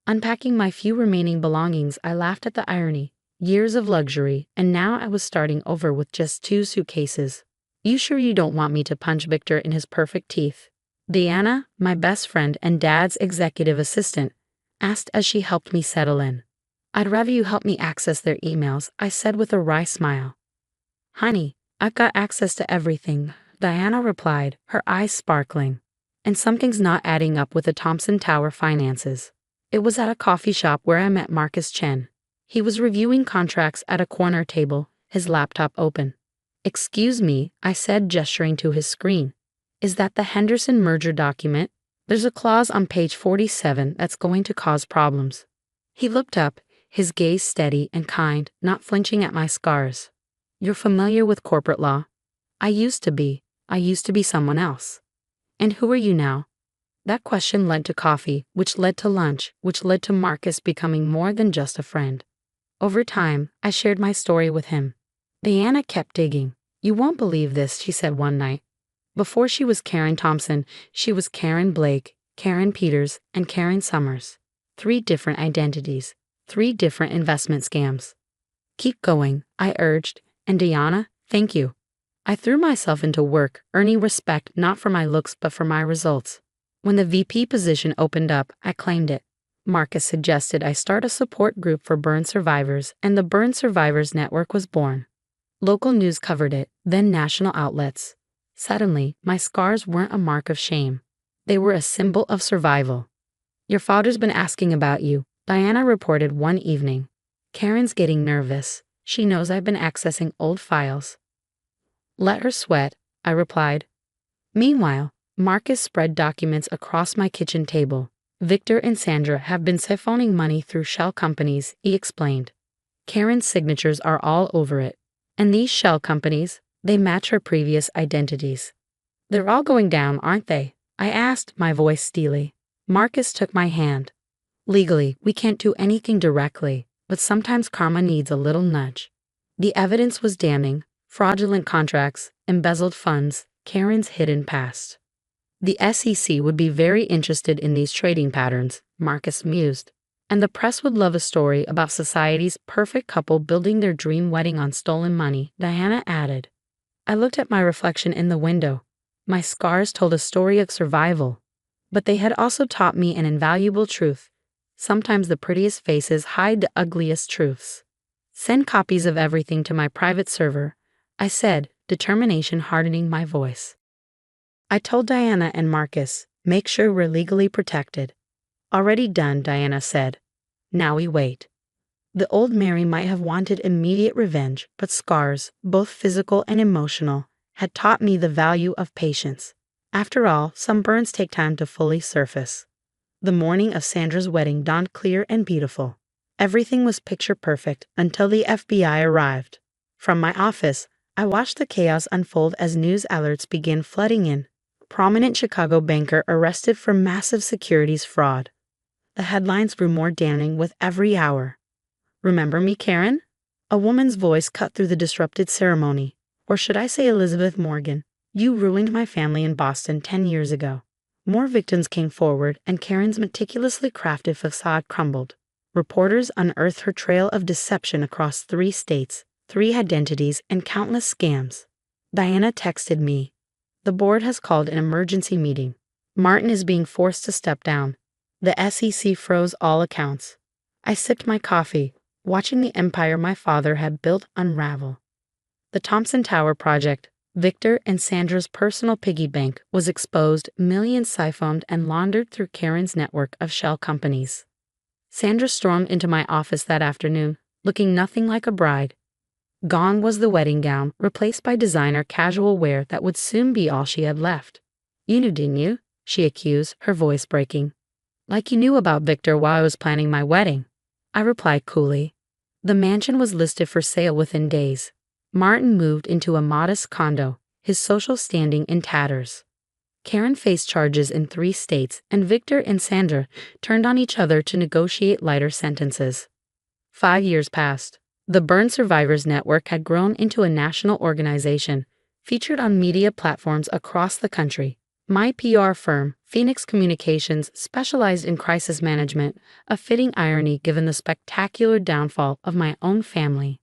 Unpacking my few remaining belongings, I laughed at the irony. Years of luxury, and now I was starting over with just 2 suitcases. You sure you don't want me to punch Victor in his perfect teeth? Diana, my best friend and Dad's executive assistant, asked as she helped me settle in. I'd rather you help me access their emails, I said with a wry smile. Honey, I've got access to everything, Diana replied, her eyes sparkling. And something's not adding up with the Thompson Tower finances. It was at a coffee shop where I met Marcus Chen. He was reviewing contracts at a corner table, his laptop open. Excuse me, I said, gesturing to his screen. Is that the Henderson merger document? There's a clause on page 47 that's going to cause problems. He looked up, his gaze steady and kind, not flinching at my scars. You're familiar with corporate law? I used to be someone else. And who are you now? That question led to coffee, which led to lunch, which led to Marcus becoming more than just a friend. Over time, I shared my story with him. Diana kept digging. You won't believe this, she said one night. Before she was Karen Thompson, she was Karen Blake, Karen Peters, and Karen Summers. 3 different identities, 3 different investment scams. Keep going, I urged, and Diana, thank you. I threw myself into work, earning respect not for my looks but for my results. When the VP position opened up, I claimed it. Marcus suggested I start a support group for burn survivors, and the Burn Survivors Network was born. Local news covered it, then national outlets. Suddenly, my scars weren't a mark of shame. They were a symbol of survival. Your father's been asking about you, Diana reported one evening. Karen's getting nervous. She knows I've been accessing old files. Let her sweat, I replied. Meanwhile, Marcus spread documents across my kitchen table. Victor and Sandra have been siphoning money through shell companies, he explained. Karen's signatures are all over it. And these shell companies, they match her previous identities. They're all going down, aren't they? I asked, my voice steely. Marcus took my hand. Legally, we can't do anything directly, but sometimes karma needs a little nudge. The evidence was damning. Fraudulent contracts, embezzled funds, Karen's hidden past. The SEC would be very interested in these trading patterns, Marcus mused. And the press would love a story about society's perfect couple building their dream wedding on stolen money, Diana added. I looked at my reflection in the window. My scars told a story of survival. But they had also taught me an invaluable truth. Sometimes the prettiest faces hide the ugliest truths. Send copies of everything to my private server, I said, determination hardening my voice. I told Diana and Marcus, make sure we're legally protected. Already done, Diana said. Now we wait. The old Mary might have wanted immediate revenge, but scars, both physical and emotional, had taught me the value of patience. After all, some burns take time to fully surface. The morning of Sandra's wedding dawned clear and beautiful. Everything was picture perfect until the FBI arrived. From my office, I watched the chaos unfold as news alerts began flooding in. Prominent Chicago banker arrested for massive securities fraud. The headlines grew more damning with every hour. Remember me, Karen? A woman's voice cut through the disrupted ceremony. Or should I say Elizabeth Morgan? You ruined my family in Boston 10 years ago. More victims came forward, and Karen's meticulously crafted facade crumbled. reporters unearthed her trail of deception across 3 states, 3 identities, and countless scams. Diana texted me. The board has called an emergency meeting. Martin is being forced to step down. The SEC froze all accounts. I sipped my coffee, watching the empire my father had built unravel. The Thompson Tower project, Victor and Sandra's personal piggy bank, was exposed, millions siphoned and laundered through Karen's network of shell companies. Sandra stormed into my office that afternoon, looking nothing like a bride. Gone was the wedding gown, replaced by designer casual wear that would soon be all she had left. "You knew, didn't you?" she accused, her voice breaking. "Like you knew about Victor while I was planning my wedding," I replied coolly. The mansion was listed for sale within days. Martin moved into a modest condo, his social standing in tatters. Karen faced charges in 3 states, and Victor and Sandra turned on each other to negotiate lighter sentences. 5 years passed. The Burn Survivors Network had grown into a national organization, featured on media platforms across the country. My PR firm, Phoenix Communications, specialized in crisis management, a fitting irony given the spectacular downfall of my own family.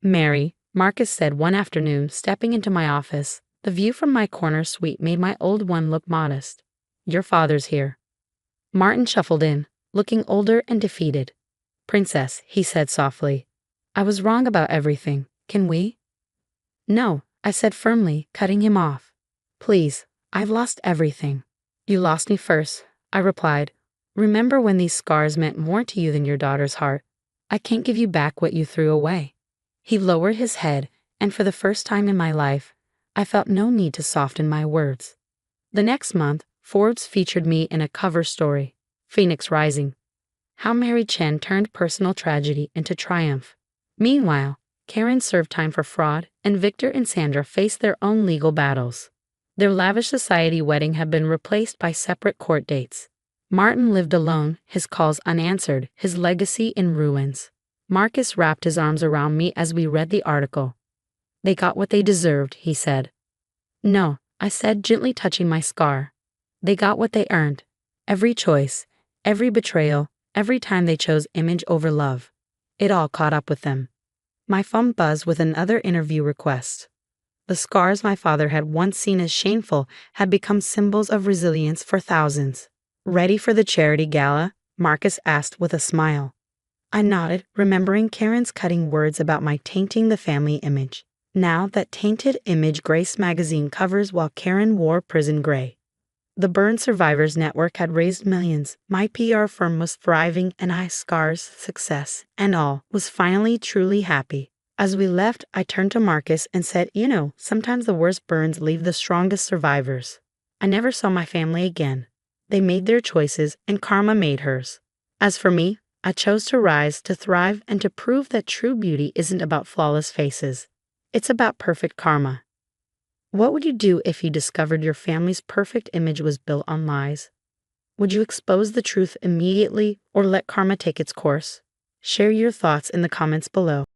"Mary," Marcus said one afternoon, stepping into my office, the view from my corner suite made my old one look modest. "Your father's here." Martin shuffled in, looking older and defeated. "Princess," he said softly, "I was wrong about everything. Can we?" "No," I said firmly, cutting him off. "Please, I've lost everything." "You lost me first," I replied. "Remember when these scars meant more to you than your daughter's heart? I can't give you back what you threw away." He lowered his head, and for the first time in my life, I felt no need to soften my words. The next month, Forbes featured me in a cover story, "Phoenix Rising." How Mary Chen turned personal tragedy into triumph. Meanwhile, Karen served time for fraud, and Victor and Sandra faced their own legal battles. Their lavish society wedding had been replaced by separate court dates. Martin lived alone, his calls unanswered, his legacy in ruins. Marcus wrapped his arms around me as we read the article. "They got what they deserved," he said. "No," I said, gently touching my scar. "They got what they earned. Every choice, every betrayal, every time they chose image over love. It all caught up with them." My phone buzzed with another interview request. The scars my father had once seen as shameful had become symbols of resilience for thousands. "Ready for the charity gala?" Marcus asked with a smile. I nodded, remembering Karen's cutting words about my tainting the family image. Now that tainted image graced magazine covers while Karen wore prison gray. The Burn Survivors Network had raised millions, my PR firm was thriving, and I, scars, success, and all, was finally truly happy. As we left, I turned to Marcus and said, "You know, sometimes the worst burns leave the strongest survivors." I never saw my family again. They made their choices, and karma made hers. As for me, I chose to rise, to thrive, and to prove that true beauty isn't about flawless faces. It's about perfect karma. What would you do if you discovered your family's perfect image was built on lies? Would you expose the truth immediately or let karma take its course? Share your thoughts in the comments below.